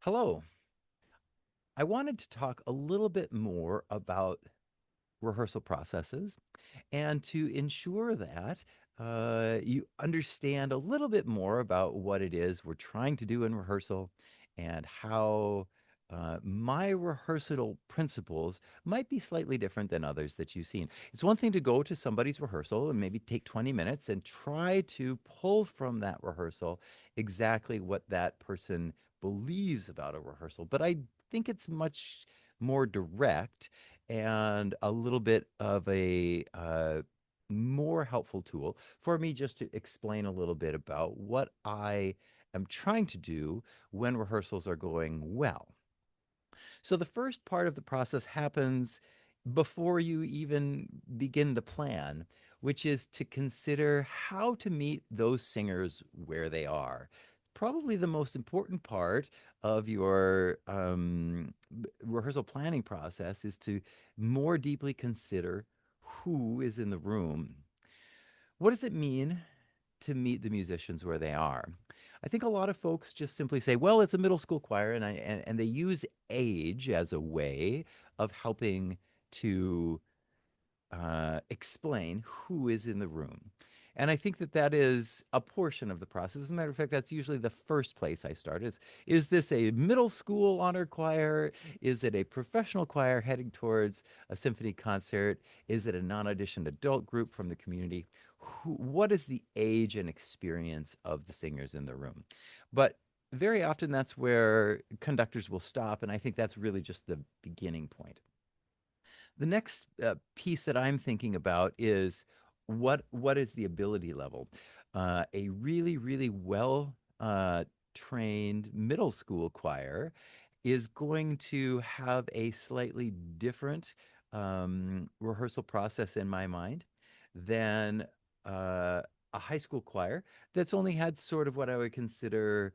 Hello. I wanted to talk a little bit more about rehearsal processes and to ensure that you understand a little bit more about what it is we're trying to do in rehearsal and how my rehearsal principles might be slightly different than others that you've seen. It's one thing to go to somebody's rehearsal and maybe take 20 minutes and try to pull from that rehearsal exactly what that person believes about a rehearsal. But I think it's much more direct and a little bit of a more helpful tool for me just to explain a little bit about what I am trying to do when rehearsals are going well. So the first part of the process happens before you even begin the plan, which is to consider how to meet those singers where they are. Probably the most important part of your rehearsal planning process is to more deeply consider who is in the room. What does it mean to meet the musicians where they are? I think a lot of folks just simply say, well, it's a middle school choir, and they use age as a way of helping to explain who is in the room. And I think that that is a portion of the process. As a matter of fact, that's usually the first place I start is this a middle school honor choir? Is it a professional choir heading towards a symphony concert? Is it a non-auditioned adult group from the community? What is the age and experience of the singers in the room? But very often that's where conductors will stop, and I think that's really just the beginning point. The next piece that I'm thinking about is what is the ability level? A really, really well trained middle school choir is going to have a slightly different rehearsal process in my mind than a high school choir that's only had sort of what I would consider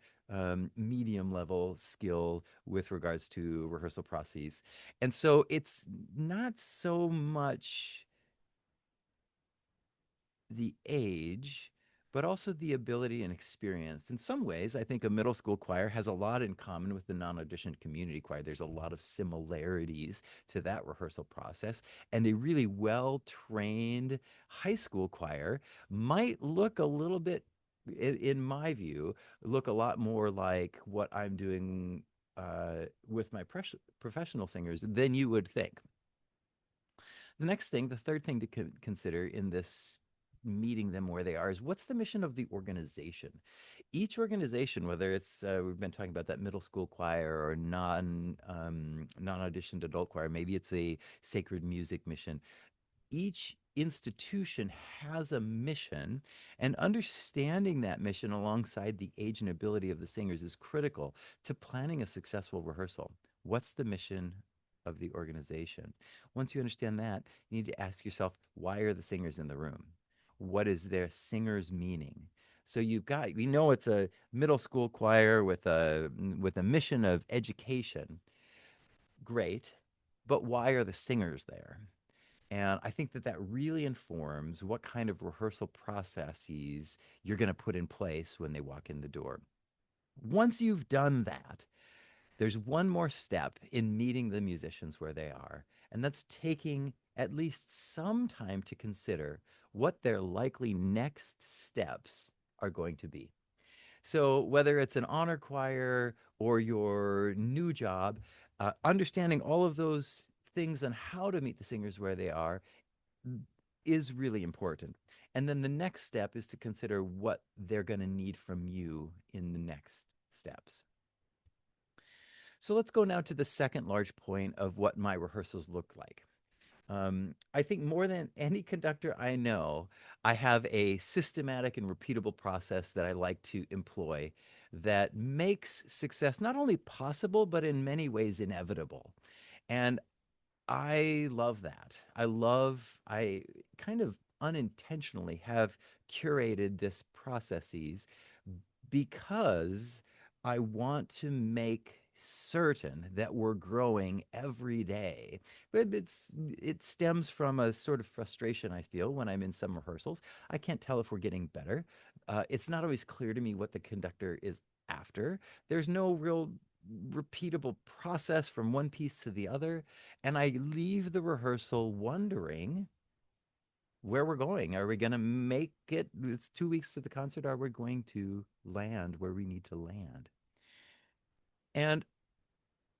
medium level skill with regards to rehearsal processes. And so it's not so much the age, but also the ability and experience. In some ways, I think a middle school choir has a lot in common with the non auditioned community choir. There's a lot of similarities to that rehearsal process. And a really well trained high school choir might look a little bit, in my view, look a lot more like what I'm doing with my professional singers than you would think. The next thing, the third thing to consider in this meeting them where they are is what's the mission of the organization? Each organization, whether it's we've been talking about that middle school choir or non-auditioned adult choir, maybe it's a sacred music mission. Each institution has a mission, and understanding that mission alongside the age and ability of the singers is critical to planning a successful rehearsal. What's the mission of the organization? Once you understand that, you need to ask yourself, why are the singers in the room? What is their singer's meaning? So we know it's a middle school choir with a mission of education. Great. But why are the singers there? And I think that that really informs what kind of rehearsal processes you're going to put in place when they walk in the door. Once you've done that, there's one more step in meeting the musicians where they are, and that's taking at least some time to consider what their likely next steps are going to be. So, whether it's an honor choir or your new job, understanding all of those things on how to meet the singers where they are is really important. And then the next step is to consider what they're going to need from you in the next steps. So let's go now to the second large point of what my rehearsals look like. I think more than any conductor I know, I have a systematic and repeatable process that I like to employ that makes success not only possible, but in many ways inevitable. And I love that. I kind of unintentionally have curated this processes because I want to make certain that we're growing every day. But it stems from a sort of frustration I feel when I'm in some rehearsals. I can't tell if we're getting better. It's not always clear to me what the conductor is after. There's no real repeatable process from one piece to the other. And I leave the rehearsal wondering where we're going. Are we going to make it? It's 2 weeks to the concert. Are we going to land where we need to land? And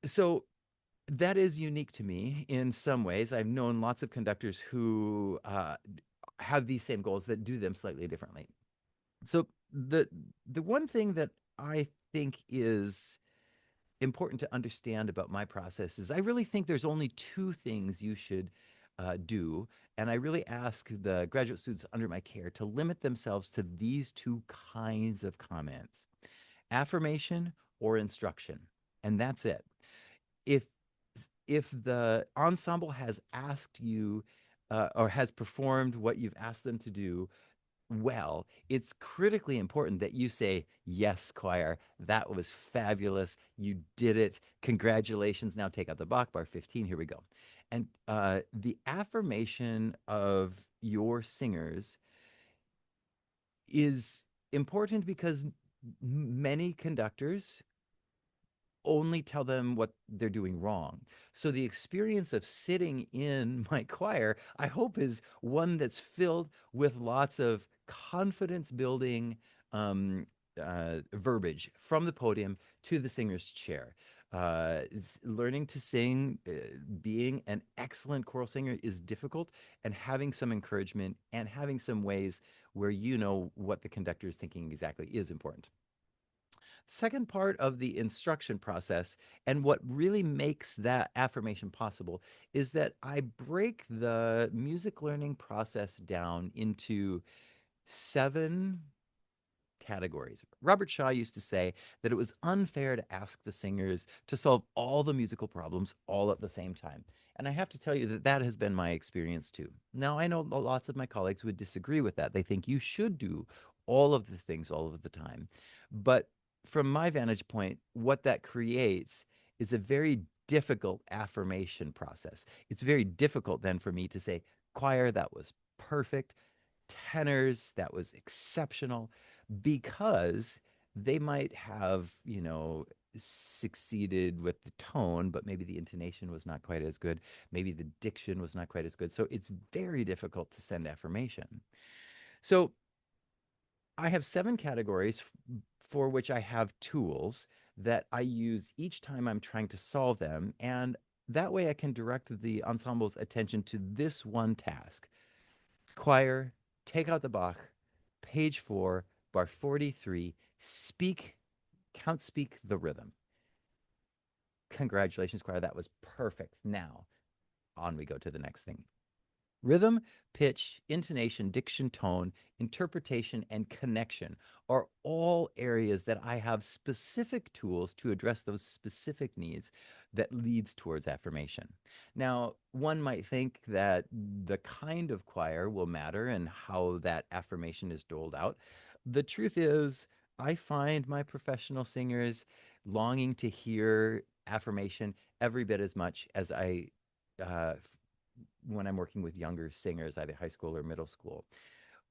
so that is unique to me in some ways. I've known lots of conductors who have these same goals that do them slightly differently. So the one thing that I think is important to understand about my process is I really think there's only two things you should do. And I really ask the graduate students under my care to limit themselves to these two kinds of comments: affirmation or instruction. And that's it. If if the ensemble has asked you or has performed what you've asked them to do well, it's critically important that you say, "Yes, choir, that was fabulous. You did it. Congratulations. Now take out the Bach bar 15. Here we go." And the affirmation of your singers is important because many conductors only tell them what they're doing wrong. So the experience of sitting in my choir, I hope, is one that's filled with lots of confidence building verbiage from the podium to the singer's chair. Learning to sing, being an excellent choral singer is difficult, and having some encouragement and having some ways where you know what the conductor is thinking exactly is important. Second part of the instruction process, and what really makes that affirmation possible, is that I break the music learning process down into 7 categories. Robert Shaw used to say that it was unfair to ask the singers to solve all the musical problems all at the same time. And I have to tell you that that has been my experience too. Now, I know lots of my colleagues would disagree with that. They think you should do all of the things all of the time. But from my vantage point, what that creates is a very difficult affirmation process. It's very difficult then for me to say, choir, that was perfect. Tenors, that was exceptional, because they might have, succeeded with the tone, but maybe the intonation was not quite as good. Maybe the diction was not quite as good. So it's very difficult to send affirmation. So I have 7 categories for which I have tools that I use each time I'm trying to solve them. And that way I can direct the ensemble's attention to this one task. Choir, take out the Bach, page 4, bar 43, speak, count speak the rhythm. Congratulations, choir. That was perfect. Now, on we go to the next thing. Rhythm, pitch, intonation, diction, tone, interpretation, and connection are all areas that I have specific tools to address those specific needs that leads towards affirmation. Now, one might think that the kind of choir will matter and how that affirmation is doled out. The truth is, I find my professional singers longing to hear affirmation every bit as much as I uh, when I'm working with younger singers, either high school or middle school.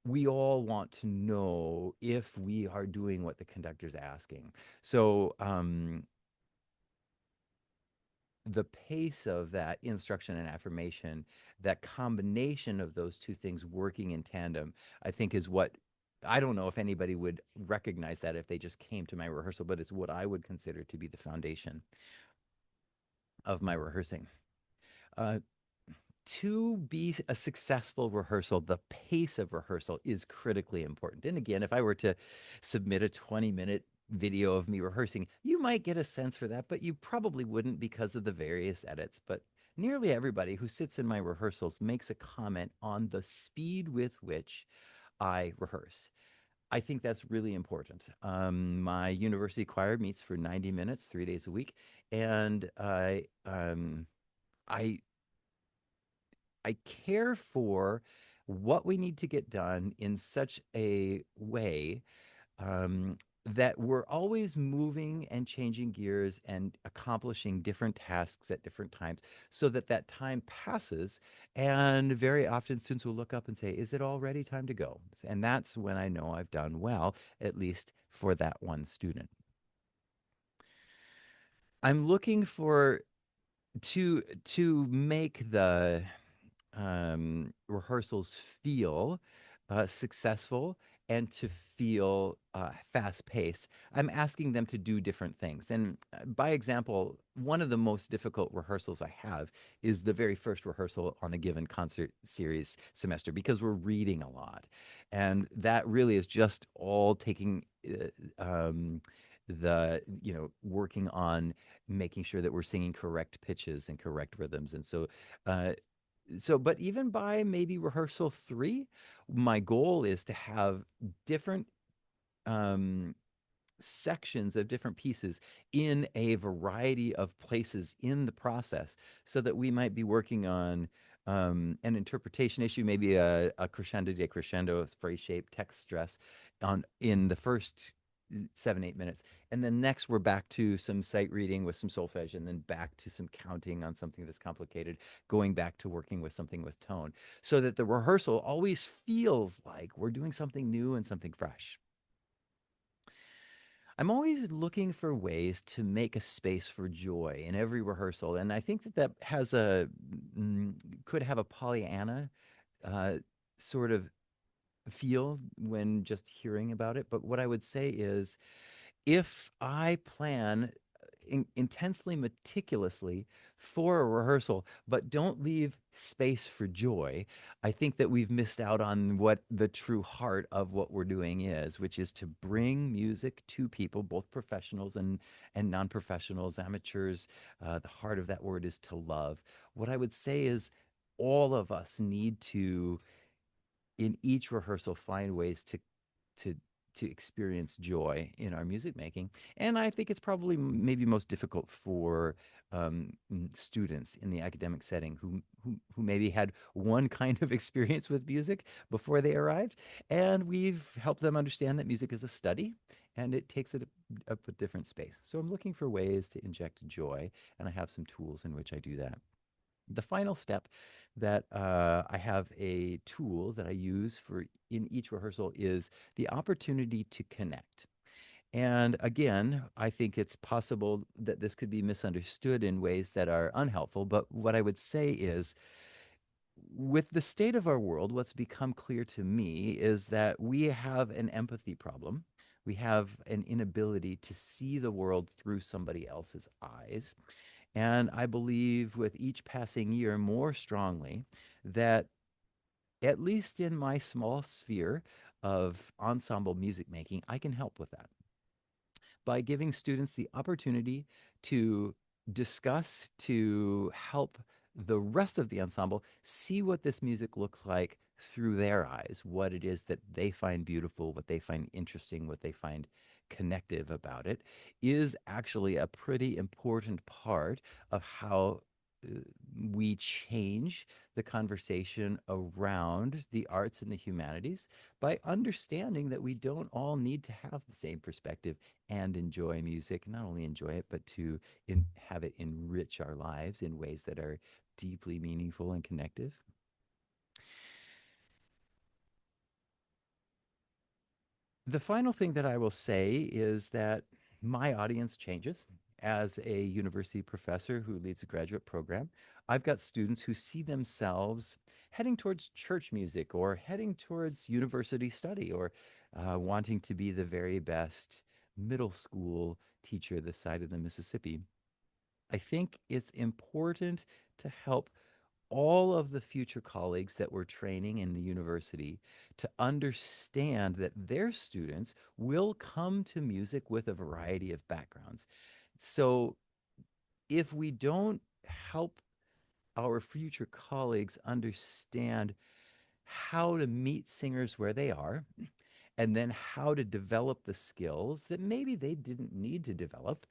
We all want to know if we are doing what the conductor's asking. So the pace of that instruction and affirmation, that combination of those two things working in tandem, I think is what, I don't know if anybody would recognize that if they just came to my rehearsal, but it's what I would consider to be the foundation of my rehearsing. Uh, to be a successful rehearsal, the pace of rehearsal is critically important. And again, if I were to submit a 20-minute video of me rehearsing, you might get a sense for that, but you probably wouldn't because of the various edits. But nearly everybody who sits in my rehearsals makes a comment on the speed with which I rehearse. I think that's really important. My university choir meets for 90 minutes, 3 days a week, and I I care for what we need to get done in such a way that we're always moving and changing gears and accomplishing different tasks at different times so that that time passes. And very often students will look up and say, "Is it already time to go?" And that's when I know I've done well, at least for that one student. I'm looking for to make the rehearsals feel successful and to feel fast paced. I'm asking them to do different things. And by example, one of the most difficult rehearsals I have is the very first rehearsal on a given concert series semester because we're reading a lot. And that really is just all taking working on making sure that we're singing correct pitches and correct rhythms. And uh, but even by maybe rehearsal three, my goal is to have different um, sections of different pieces in a variety of places in the process so that we might be working on an interpretation issue, maybe a crescendo decrescendo phrase shape text stress on in the first 7 8 minutes, and then next we're back to some sight reading with some solfege, and then back to some counting on something that's complicated, going back to working with something with tone, so that the rehearsal always feels like we're doing something new and something fresh. I'm always looking for ways to make a space for joy in every rehearsal, and I think that that has a mm, could have a Pollyanna uh, sort of feel when just hearing about it. But what I would say is, if I plan intensely meticulously for a rehearsal, but don't leave space for joy, I think that we've missed out on what the true heart of what we're doing is, which is to bring music to people, both professionals and non-professionals, amateurs. The heart of that word is to love. What I would say is all of us need to, in each rehearsal, find ways to to experience joy in our music making. And I think it's probably maybe most difficult for students in the academic setting who maybe had one kind of experience with music before they arrived, and we've helped them understand that music is a study and it takes it up a different space. So I'm looking for ways to inject joy, and I have some tools in which I do that. The final step that I have a tool that I use for in each rehearsal is the opportunity to connect. And again, I think it's possible that this could be misunderstood in ways that are unhelpful. But what I would say is, with the state of our world, what's become clear to me is that we have an empathy problem. We have an inability to see the world through somebody else's eyes. And I believe with each passing year more strongly that, at least in my small sphere of ensemble music making, I can help with that by giving students the opportunity to discuss, to help the rest of the ensemble see what this music looks like through their eyes, what it is that they find beautiful, what they find interesting, what they find connective about it, is actually a pretty important part of how uh, we change the conversation around the arts and the humanities by understanding that we don't all need to have the same perspective and enjoy music, not only enjoy it, but to have it enrich our lives in ways that are deeply meaningful and connective. The final thing that I will say is that my audience changes. As a university professor who leads a graduate program, I've got students who see themselves heading towards church music or heading towards university study or wanting to be the very best middle school teacher this side of the Mississippi. I think it's important to help all of the future colleagues that we're training in the university to understand that their students will come to music with a variety of backgrounds. So if we don't help our future colleagues understand how to meet singers where they are, and then how to develop the skills that maybe they didn't need to develop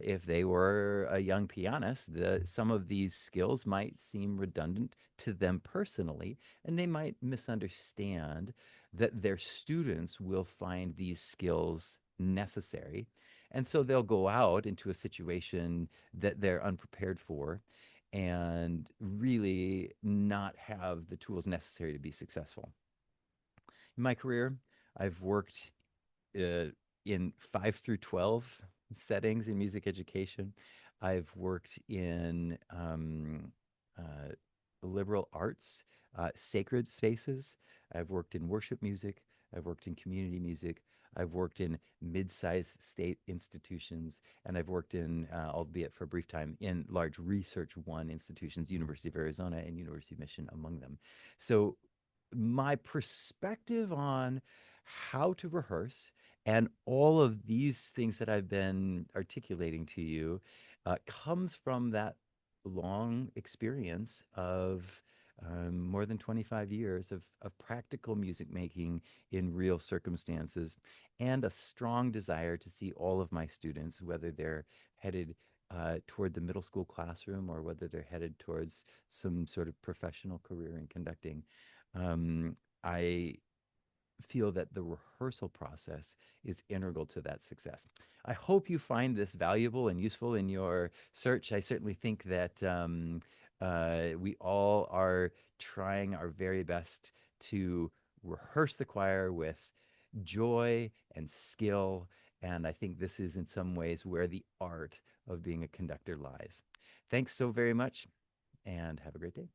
if they were a young pianist. Some of these skills might seem redundant to them personally, and they might misunderstand that their students will find these skills necessary. And so they'll go out into a situation that they're unprepared for and really not have the tools necessary to be successful. In my career, I've worked uh, in 5 through 12 settings in music education. I've worked in liberal arts, sacred spaces. I've worked in worship music. I've worked in community music. I've worked in mid-sized state institutions, and I've worked in, albeit for a brief time, in large research one institutions, University of Arizona and University of Michigan among them. So my perspective on how to rehearse and all of these things that I've been articulating to you comes from that long experience of more than 25 years of practical music making in real circumstances and a strong desire to see all of my students, whether they're headed toward the middle school classroom or whether they're headed towards some sort of professional career in conducting. Um, I feel that the rehearsal process is integral to that success. I hope you find this valuable and useful in your search. I certainly think that we all are trying our very best to rehearse the choir with joy and skill. And I think this is in some ways where the art of being a conductor lies. Thanks so very much and have a great day.